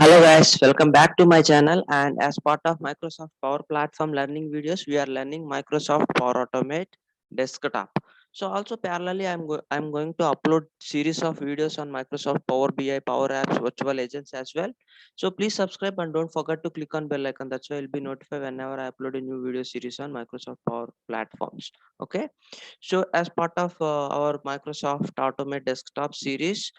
Hello guys, welcome back to my channel. And as part of Microsoft Power Platform learning videos, we are learning Microsoft Power Automate Desktop. So also parallelly, I'm going to upload series of videos on Microsoft Power BI, Power Apps, Virtual Agents as well. So please subscribe and don't forget to click on bell icon. That's why you'll be notified whenever I upload a new video series on Microsoft Power Platforms. Okay. So as part of our Microsoft Automate Desktop series,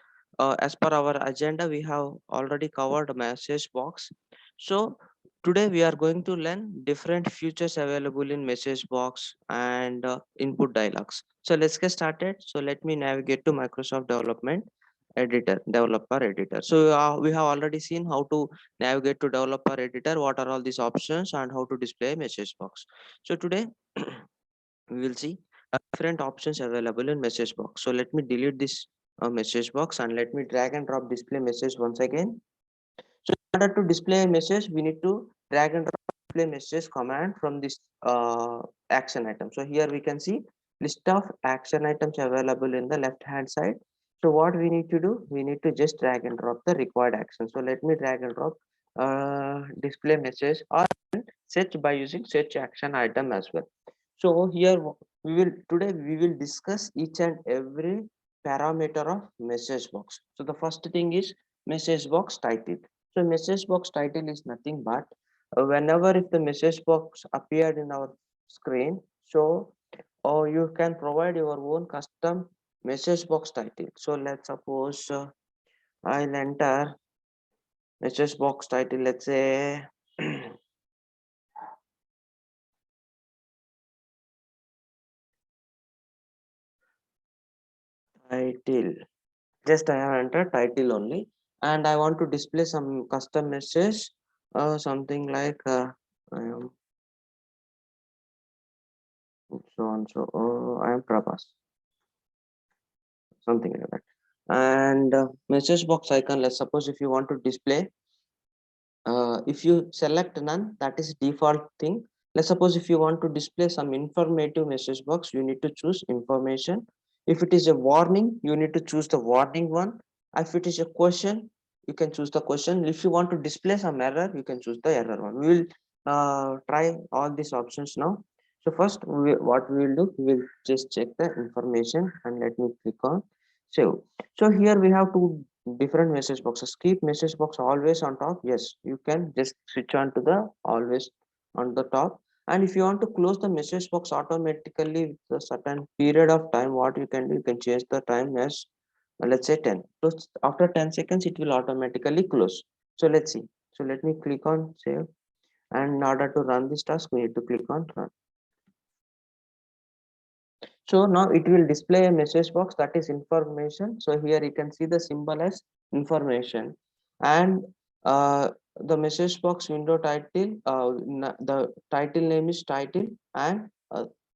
as per our agenda, we have already covered message box. So today we are going to learn different features available in message box and input dialogues. So let's get started. So let me navigate to Microsoft Development Editor, Developer Editor. So we have already seen how to navigate to Developer Editor, what are all these options, and how to display a message box. So today we will see different options available in message box. So let me delete this message box and let me drag and drop display message once again. So in order to display a message, we need to drag and drop display message command from this action item. So here we can see list of action items available in the left hand side. So what we need to do, we need to just drag and drop the required action. So let me drag and drop display message or search by using search action item as well. So here we will discuss each and every parameter of message box. So the first thing is message box title. So message box title is nothing but whenever if the message box appeared in our screen, so you can provide your own custom message box title. So let's suppose I'll enter message box title, let's say title. Just I have entered title only, and I want to display some custom message, something like I am so and so. I am Prabhas, something like that. And message box icon. Let's suppose if you want to display, if you select none, that is default thing. Let's suppose if you want to display some informative message box, you need to choose information. If it is a warning, you need to choose the warning one. If it is a question, you can choose the question. If you want to display some error, you can choose the error one. We will try all these options now. So first, what we will do, we will just check the information and let me click on save. So here we have two different message boxes. Keep message box always on top. Yes, you can just switch on to the always on the top. And if you want to close the message box automatically with a certain period of time, what you can do, you can change the time as let's say 10. So after 10 seconds it will automatically close. So let's see. So let me click on save, and in order to run this task we need to click on run. So now it will display a message box that is information. So here you can see the symbol as information, and the message box window title, the title name is title, and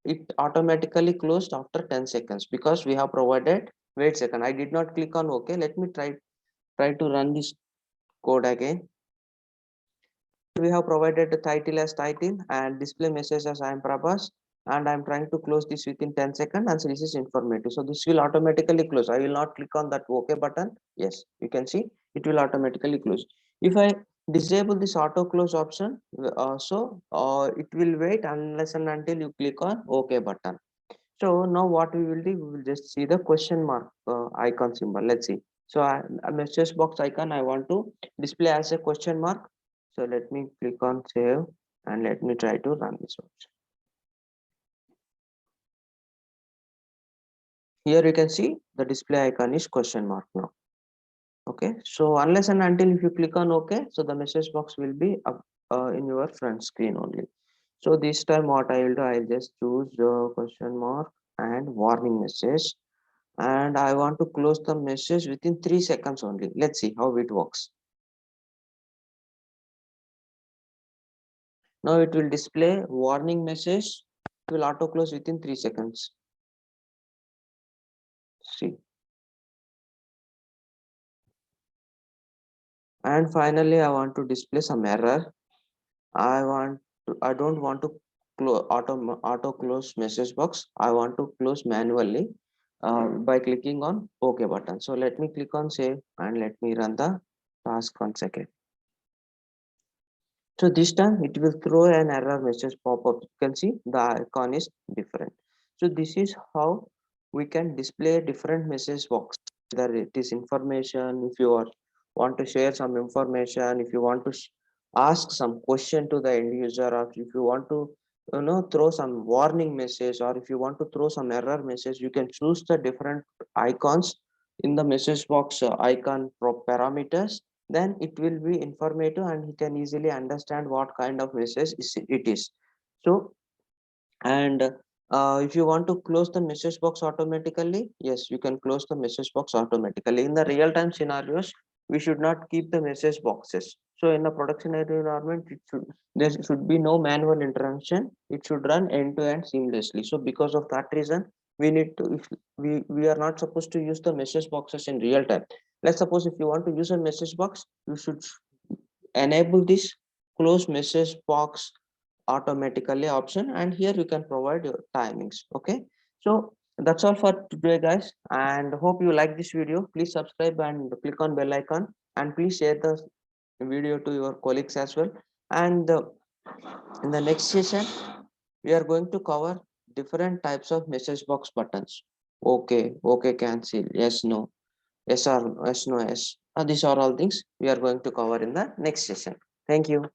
it automatically closed after 10 seconds because we have provided wait second. I did not click on OK. Let me try to run this code again. We have provided the title as title and display message as I am Prabhas, and I'm trying to close this within 10 seconds, and so this is informative. So this will automatically close. I will not click on that OK button. Yes, you can see it will automatically close. If I disable this auto close option, it will wait unless and until you click on OK button. So now what we will do, we will just see the question mark icon symbol. Let's see. So a message box icon I want to display as a question mark. So let me click on save and let me try to run this option. Here you can see the display icon is question mark now. Okay. So unless and until if you click on OK, so the message box will be up in your front screen only. So this time what I will do, I'll just choose question mark and warning message, and I want to close the message within 3 seconds only. Let's see how it works. Now it will display warning message. It will auto close within 3 seconds. See. And finally, I want to display some error. I don't want to auto close message box. I want to close manually by clicking on OK button. So let me click on save and let me run the task once again. So this time it will throw an error message pop up. You can see the icon is different. So this is how we can display different message box. Whether it is information, if you want to share some information, if you want to ask some question to the end user, or if you want to throw some warning message, or if you want to throw some error message, you can choose the different icons in the message box icon parameters. Then it will be informative and he can easily understand what kind of message it is. So, and if you want to close the message box automatically, yes, you can close the message box automatically. In the real time scenarios, we should not keep the message boxes. So in the production environment, there should be no manual intervention. It should run end to end seamlessly. So because of that reason, we need to, if we are not supposed to use the message boxes in real time. Let's suppose if you want to use a message box, you should enable this close message box automatically option, and here you can provide your timings. Okay, so that's all for today, guys, and hope you like this video. Please subscribe and click on bell icon, and please share the video to your colleagues as well. And in the next session we are going to cover different types of message box buttons. Okay, okay, cancel, yes, no, yes or yes, no, yes. These are all things we are going to cover in the next session. Thank you.